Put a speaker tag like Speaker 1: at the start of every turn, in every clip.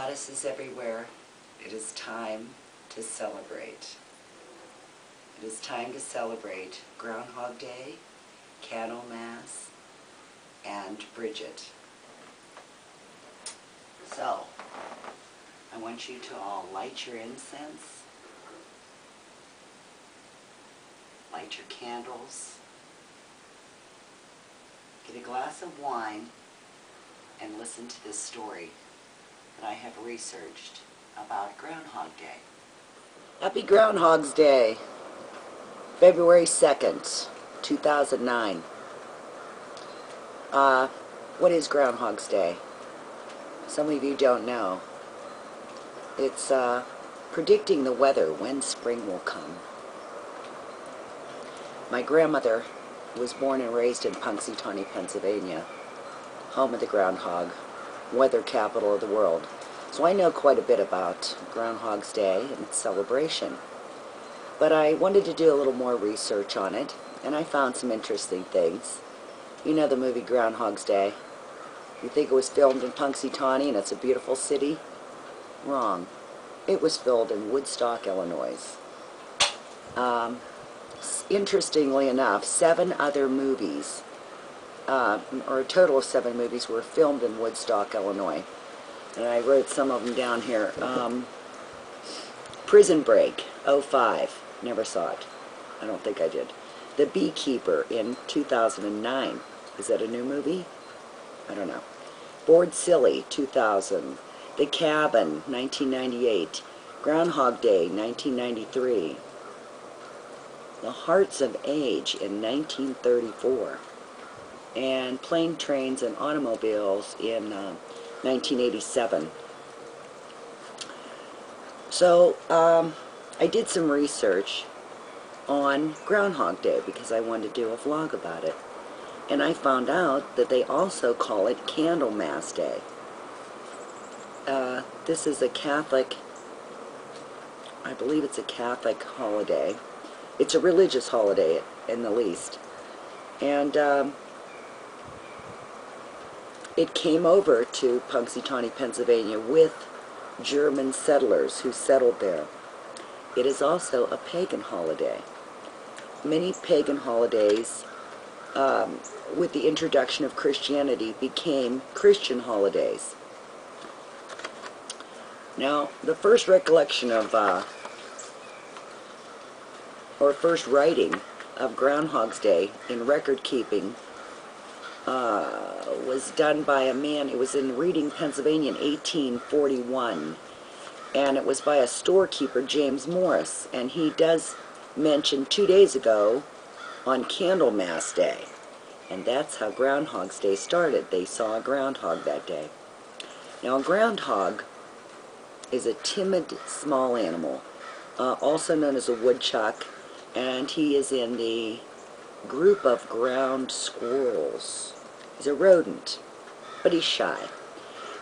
Speaker 1: goddesses everywhere, it is time to celebrate. It is time to celebrate Groundhog Day, Candlemas, and Bridget. So, I want you to all light your incense, light your candles, get a glass of wine, and listen to this story that I have researched about Groundhog Day. Happy Groundhog's Day, February 2nd, 2009. What is Groundhog's Day? Some of you don't know. It's predicting the weather, when spring will come. My grandmother was born and raised in Punxsutawney, Pennsylvania, home of the groundhog, weather capital of the world. So I know quite a bit about Groundhog's Day and its celebration. But I wanted to do a little more research on it, and I found some interesting things. You know the movie Groundhog's Day. You think it was filmed in Punxsutawney and it's a beautiful city? Wrong. It was filmed in Woodstock, Illinois. Interestingly enough, 7 other movies, or a total of 7 movies, were filmed in Woodstock, Illinois. And I wrote some of them down here. Prison Break, 05. Never saw it. I don't think I did. The Beekeeper in 2009. Is that a new movie? I don't know. Bored Silly, 2000. The Cabin, 1998. Groundhog Day, 1993. The Hearts of Age in 1934. And Plane, Trains, and Automobiles in 1987. So, I did some research on Groundhog Day because I wanted to do a vlog about it. And I found out that they also call it Candlemas Day. This is a Catholic, I believe it's a Catholic holiday. It's a religious holiday, in the least. And it came over to Punxsutawney, Pennsylvania with German settlers who settled there. It is also a pagan holiday. Many pagan holidays, with the introduction of Christianity, became Christian holidays. Now, the first recollection of, or first writing of Groundhog's Day in record keeping was done by a man. It was in Reading, Pennsylvania in 1841, and it was by a storekeeper, James Morris, and he does mention 2 days ago on Candlemas Day, and that's how Groundhog's Day started. They saw a groundhog that day. Now, a groundhog is a timid, small animal, also known as a woodchuck, and he is in the group of ground squirrels. He's a rodent, but he's shy.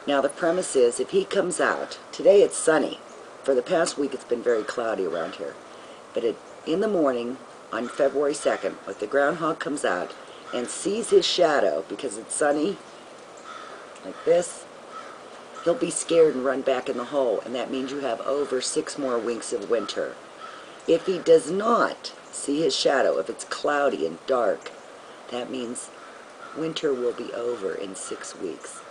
Speaker 1: Now, the premise is, if he comes out, today it's sunny. For the past week it's been very cloudy around here. But in the morning, on February 2nd, if the groundhog comes out and sees his shadow, because it's sunny, like this, he'll be scared and run back in the hole, and that means you have over 6 more weeks of winter. If he does not see his shadow, if it's cloudy and dark, that means winter will be over in 6 weeks.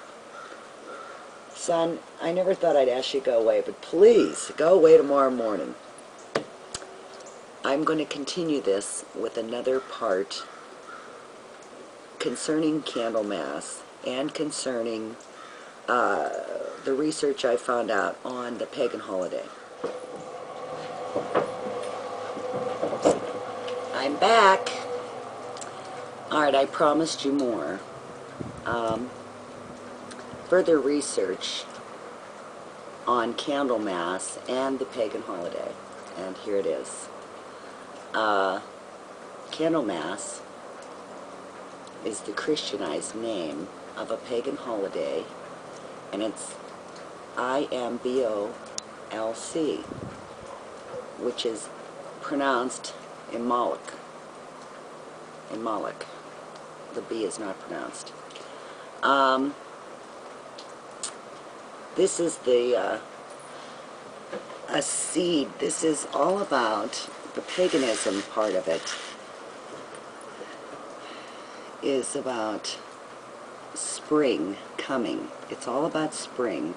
Speaker 1: Son, I never thought I'd ask you to go away, but please, go away tomorrow morning. I'm going to continue this with another part concerning Candlemas and concerning the research I found out on the pagan holiday. I'm back. Alright, I promised you more. Further research on Candlemas and the pagan holiday. And here it is. Candlemas is the Christianized name of a pagan holiday, and it's I-M-B-O-L-C, which is pronounced Imbolc. Imbolc. The B is not pronounced. This is the a seed. This is all about the paganism part of it. Is about spring coming. It's all about spring.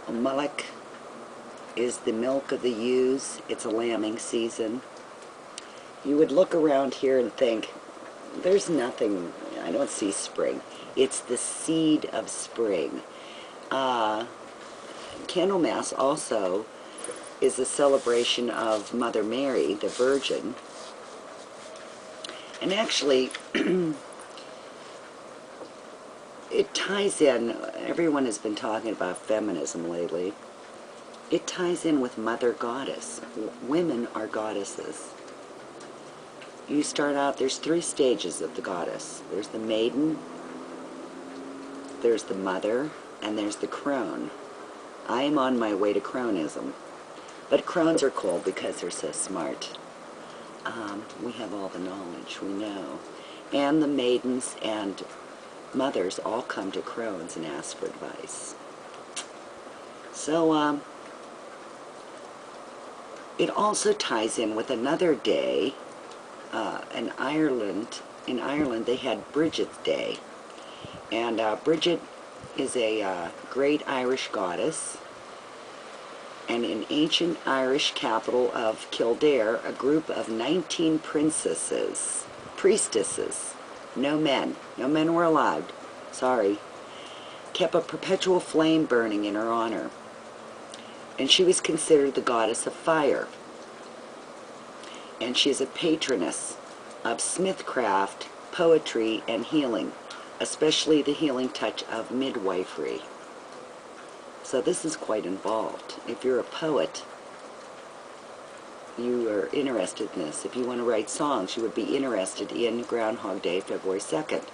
Speaker 1: Mullock is the milk of the ewes. It's a lambing season. You would look around here and think, there's nothing, I don't see spring. It's the seed of spring. Candlemas also is a celebration of Mother Mary, the Virgin. And actually, it ties in, everyone has been talking about feminism lately. It ties in with Mother Goddess. Women are goddesses. You start out, there's 3 stages of the goddess. There's the maiden, there's the mother, and there's the crone. I am on my way to cronism. But crones are cool because they're so smart. We have all the knowledge, we know. And the maidens and mothers all come to crones and ask for advice. So, it also ties in with another day. In Ireland, they had Bridget's Day. And Bridget is a great Irish goddess. And in ancient Irish capital of Kildare, a group of 19 priestesses, no men were allowed, sorry, kept a perpetual flame burning in her honor. And she was considered the goddess of fire. And she is a patroness of smithcraft, poetry, and healing, especially the healing touch of midwifery. So this is quite involved. If you're a poet, you are interested in this. If you want to write songs, you would be interested in Groundhog Day, February 2nd.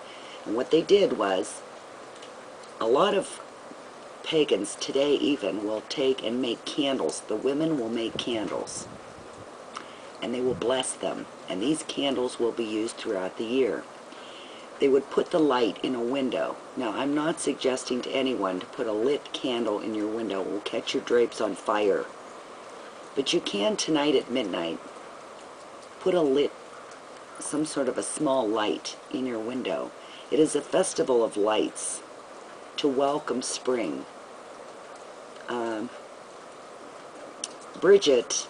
Speaker 1: And what they did was, a lot of pagans today even will take and make candles. The women will make candles. And they will bless them. And these candles will be used throughout the year. They would put the light in a window. Now, I'm not suggesting to anyone to put a lit candle in your window. It will catch your drapes on fire. But you can tonight at midnight put some sort of a small light in your window. It is a festival of lights to welcome spring. Bridget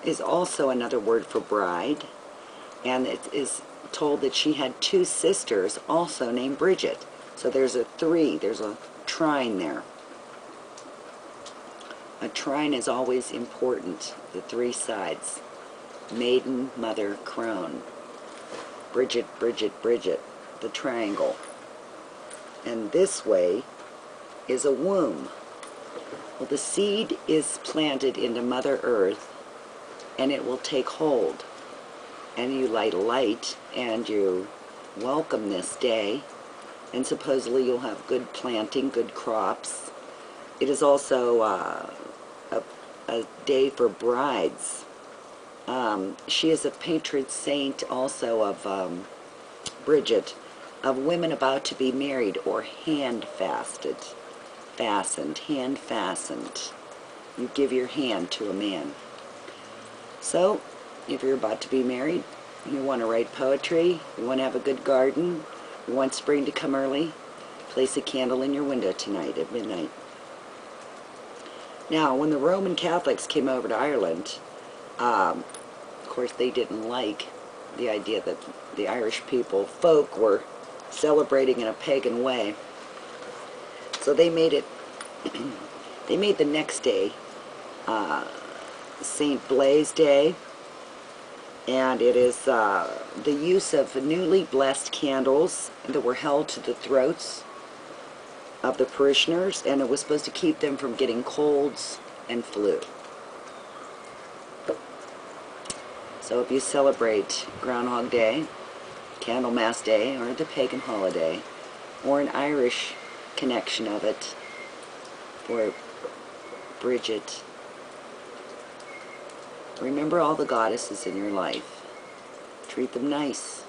Speaker 1: is also another word for bride, and it is told that she had 2 sisters also named Bridget. So there's a trine there. A trine is always important, the 3 sides. Maiden, mother, crone. Bridget, Bridget, Bridget, the triangle. And this way is a womb. Well, the seed is planted into Mother Earth, and it will take hold. And you light a light, and you welcome this day, and supposedly you'll have good planting, good crops. It is also a day for brides. She is a patron saint also of Bridget, of women about to be married or hand-fastened. Hand-fastened. You give your hand to a man. So, if you're about to be married, you want to write poetry, you want to have a good garden, you want spring to come early, place a candle in your window tonight at midnight. Now, when the Roman Catholics came over to Ireland, of course they didn't like the idea that the Irish folk were celebrating in a pagan way. So they made it, they made the next day St. Blaise Day. And it is the use of newly blessed candles that were held to the throats of the parishioners, and it was supposed to keep them from getting colds and flu. So if you celebrate Groundhog Day, Candlemas Day, or the pagan holiday, or an Irish connection of it, for Bridget, remember all the goddesses in your life. Treat them nice.